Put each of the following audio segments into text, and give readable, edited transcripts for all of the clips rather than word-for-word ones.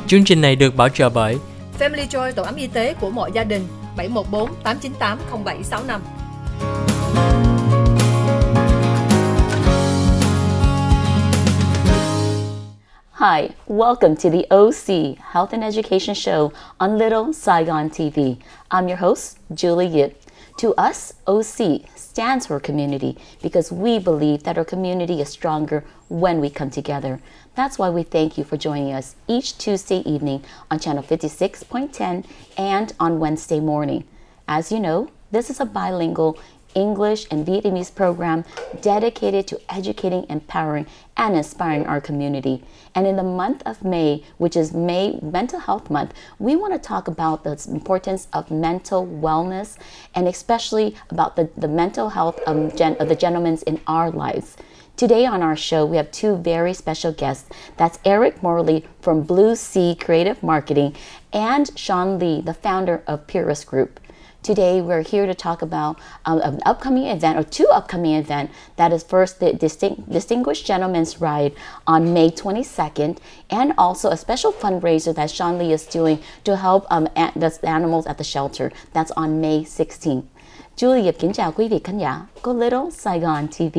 Chương trình này được bảo trợ bởi Family Joy, tổ ấm y tế của mọi gia đình, 714 898 0765. Hi, welcome to the OC Health and Education Show on Little Saigon TV. I'm your host, Julie Yip. To us, OC stands for community because we believe that our community is stronger when we come together. That's why we thank you for joining us each Tuesday evening on channel 56.10 and on Wednesday morning. As you know, this is a bilingual English and Vietnamese program dedicated to educating, empowering, and inspiring our community. And in the month of May, which is May Mental Health Month, we want to talk about the importance of mental wellness and especially about the mental health of the gentlemen in our lives. Today on our show, we have two very special guests. That's EricMorley from Blue Sea Creative Marketing and SeanLee, the founder of Purist Group. Today, we're here to talk about an upcoming event, or two upcoming events. That is first the Distinguished Gentleman's Ride on May 22nd, and also a special fundraiser that SeanLee is doing to help the animals at the shelter. That's on May 16th. Julie kính chào quý vị khán giả của Little Saigon TV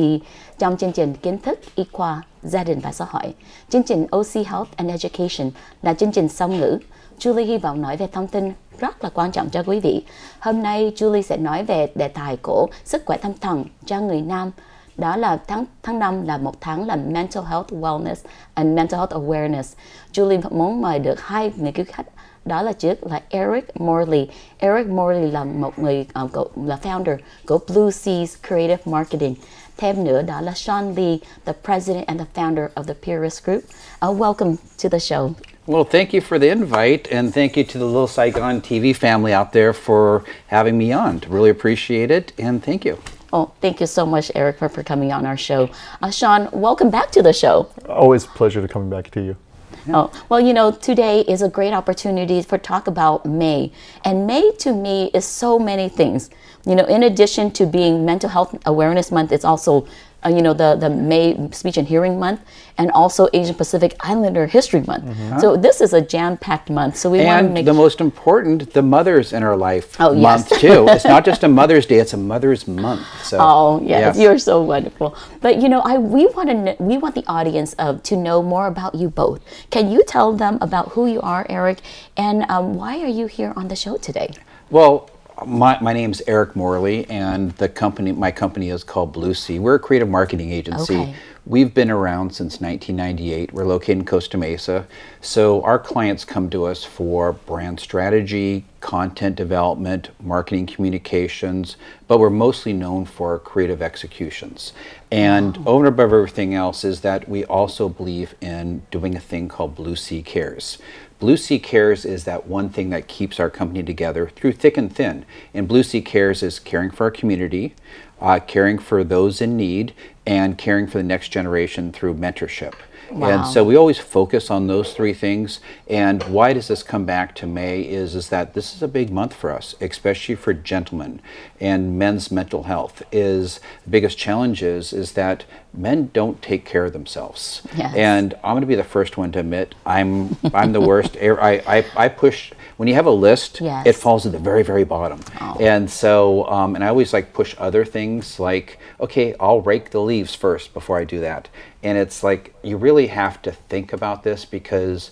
trong chương trình Kiến Thức Y Khoa, Gia Đình và Xã hội. Chương trình OC Health and Education là chương trình song ngữ. Julie hy vọng nói về thông tin rất là quan trọng cho quý vị. Hôm nay Julie sẽ nói về đề tài của sức khỏe tâm thần cho người nam. Đó là tháng 5 là một tháng là Mental Health Wellness and Mental Health Awareness. Julie muốn mời được hai người khách. Đó là trước là EricMorley. EricMorley là một người là founder của Blue Seas Creative Marketing. Thêm nữa đó là SeanLee, the president and the founder of the Purist Group. Welcome to the show. Well, thank you for the invite, and thank you to the Little Saigon TV family out there for having me on. Really appreciate it, and thank you. Oh, thank you so much, Eric, for coming on our show. Sean, welcome back to the show. Always a pleasure to coming back to you. Oh, well, you know, today is a great opportunity for talk about May. And May to me is so many things. You know, in addition to being Mental Health Awareness Month, it's also, the May Speech and Hearing Month, and also Asian Pacific Islander History Month. Mm-hmm. So this is a jam-packed month. So we want to make the most important, the mothers in our life month yes. too. It's not just a Mother's Day; it's a Mother's Month. So, yes, you're so wonderful. But we want the audience to know more about you both. Can you tell them about who you are, Eric, and why are you here on the show today? Well, my name's EricMorley, and my company is called Blue Sea. We're a creative marketing agency. Okay. We've been around since 1998. We're located in Costa Mesa. So our clients come to us for brand strategy, content development, marketing communications, but we're mostly known for creative executions. And over and above everything else is that we also believe in doing a thing called Blue Sea Cares. Blue Sea Cares is that one thing that keeps our company together through thick and thin. And Blue Sea Cares is caring for our community, caring for those in need, and caring for the next generation through mentorship. Wow. And so we always focus on those three things. And why does this come back to May is that this is a big month for us, especially for gentlemen. And men's mental health is the biggest challenge is that men don't take care of themselves. Yes. And I'm going to be the first one to admit I'm the worst. I push, when you have a list, yes. it falls at the very, very bottom. Oh. And so, and I always push other things like, okay, I'll rake the leaves first before I do that. And it's like, you really have to think about this because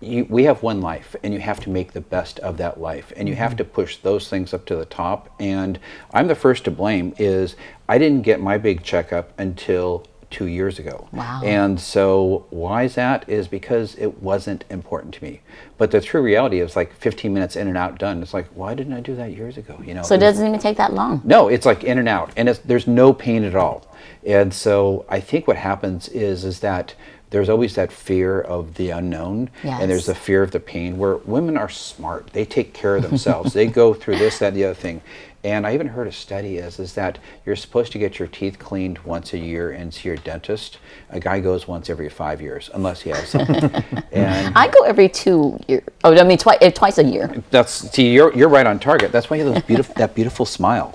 we have one life and you have to make the best of that life. And you have to push those things up to the top. And I'm the first to blame is I didn't get my big checkup until 2 years ago. Wow. And so why is that? Is because it wasn't important to me. But the true reality is 15 minutes in and out done. It's like, why didn't I do that years ago? So it doesn't even take that long. No, it's in and out, and there's no pain at all. And so I think what happens is that there's always that fear of the unknown, yes. and there's the fear of the pain, where women are smart. They take care of themselves. They go through this, that, the other thing. And I even heard a study is that you're supposed to get your teeth cleaned once a year and see your dentist. A guy goes once every 5 years, unless he has something. And I go every 2 years. Oh, I mean twice a year. you're right on target. That's why you have that beautiful smile.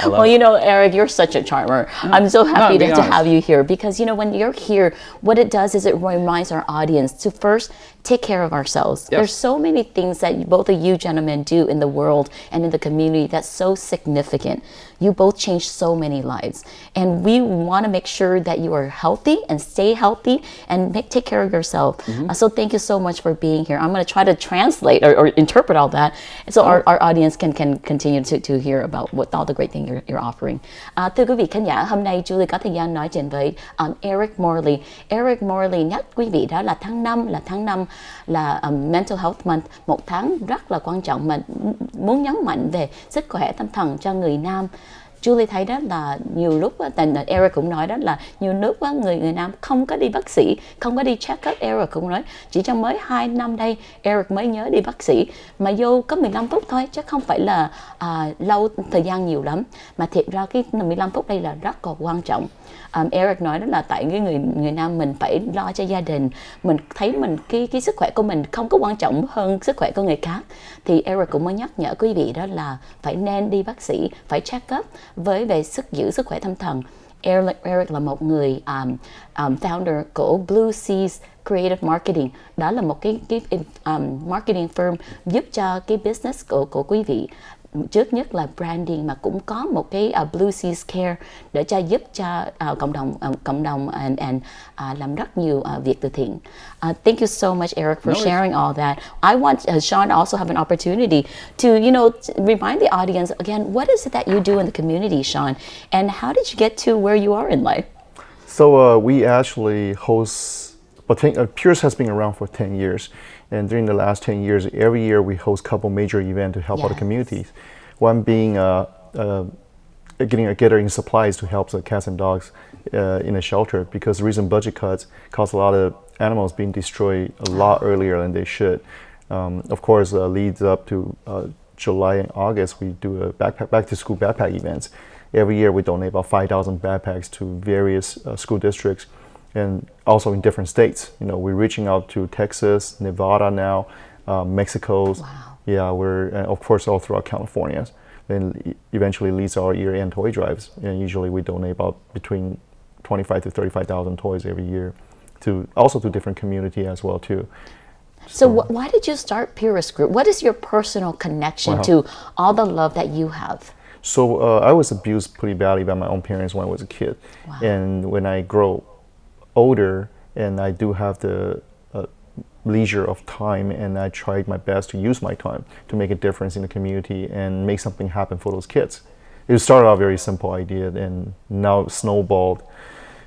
Well, you know, Eric, you're such a charmer. I'm so happy to have you here because, you know, when you're here, what it does is it reminds our audience to first take care of ourselves. Yes. There's so many things that both of you gentlemen do in the world and in the community that's so significant. You both change so many lives. And we want to make sure that you are healthy and stay healthy and take care of yourself. So thank you so much for being here. I'm going to try to translate or interpret all that so our audience can continue to hear about what all the great things you're offering. Thưa quý vị khán giả, hôm nay Julie có thời gian nói chuyện với EricMorley. EricMorley nhắc quý vị đó là tháng 5 là Mental Health Month, một tháng rất là quan trọng mà muốn nhấn mạnh về sức khỏe tâm thần cho người nam. Julie thấy đó là nhiều lúc Eric cũng nói đó là nhiều lúc người nam không có đi bác sĩ, không có đi check up. Eric cũng nói chỉ trong mới 2 năm đây Eric mới nhớ đi bác sĩ mà vô có 15 phút thôi chứ không phải là lâu thời gian nhiều lắm, mà thiệt ra cái 15 phút đây là rất là quan trọng. Eric nói đó là tại cái người nam mình phải lo cho gia đình, mình thấy mình cái sức khỏe của mình không có quan trọng hơn sức khỏe của người khác, thì Eric cũng mới nhắc nhở quý vị đó là phải nên đi bác sĩ, phải check up về giữ sức khỏe tâm thần. Eric là một người founder của Blue Seas Creative Marketing. Đó là một cái marketing firm giúp cho cái business của quý vị. Trước nhất là branding mà cũng có một cái Blue Seas Care để giúp cho cộng đồng and làm rất nhiều việc từ thiện. Thank you so much, Eric, for sharing all that. I want Sean also have an opportunity to, you know, remind the audience again, what is it that you do in the community, Sean, and how did you get to where you are in life? So we actually host, Pierce has been around for 10 years. And during the last 10 years, every year we host a couple major events to help out the communities. One being gathering supplies to help the cats and dogs in a shelter, because the recent budget cuts cause a lot of animals being destroyed a lot earlier than they should. Of course, leads up to July and August, we do a back to school backpack events. Every year we donate about 5,000 backpacks to various school districts, and also in different states. You know, we're reaching out to Texas, Nevada now, Mexico. Wow. Yeah, we're of course all throughout California. Then eventually leads our year-end toy drives, and usually we donate about between 25 to 35,000 toys every year, to different community as well too. So why did you start Purist Group? What is your personal connection to all the love that you have? So I was abused pretty badly by my own parents when I was a kid, and when I grow older and I do have the leisure of time, and I tried my best to use my time to make a difference in the community and make something happen for those kids. It started out a very simple idea and now snowballed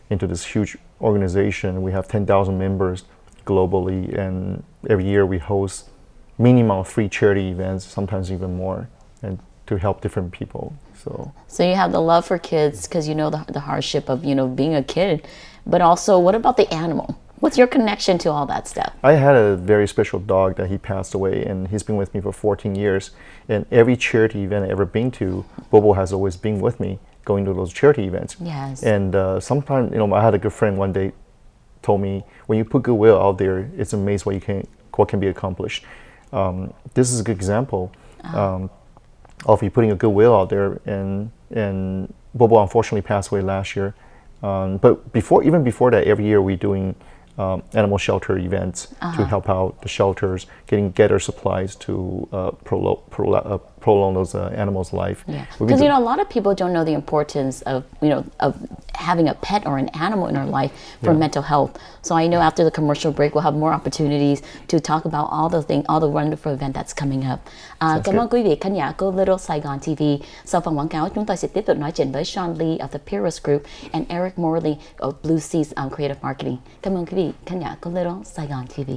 into this huge organization. We have 10,000 members globally, and every year we host minimum 3 charity events, sometimes even more, and to help different people. So you have the love for kids because you know the hardship of, you know, being a kid, but also what about the animal? What's your connection to all that stuff? I had a very special dog that he passed away, and he's been with me for 14 years. And every charity event I've ever been to, Bobo has always been with me going to those charity events. Yes. And sometimes, you know, I had a good friend one day told me, when you put goodwill out there, it's amazing what can be accomplished. This is a good example of you putting a goodwill out there, and Bobo unfortunately passed away last year. But even before that, every year we're doing animal shelter events to help out the shelters, gather supplies to prolong those animals' life. Yeah, because you know, a lot of people don't know the importance of, you know, of having a pet or an animal in our life for mental health. So I know after the commercial break we'll have more opportunities to talk about all the wonderful event that's coming up. Cảm ơn quý vị khán giả của Little Saigon TV. Sau phần quảng cáo, chúng tôi sẽ tiếp tục nói chuyện với SeanLee of the Purist Group and EricMorley of Blue Seas Creative Marketing. Cảm ơn quý vị khán giả của Little Saigon TV.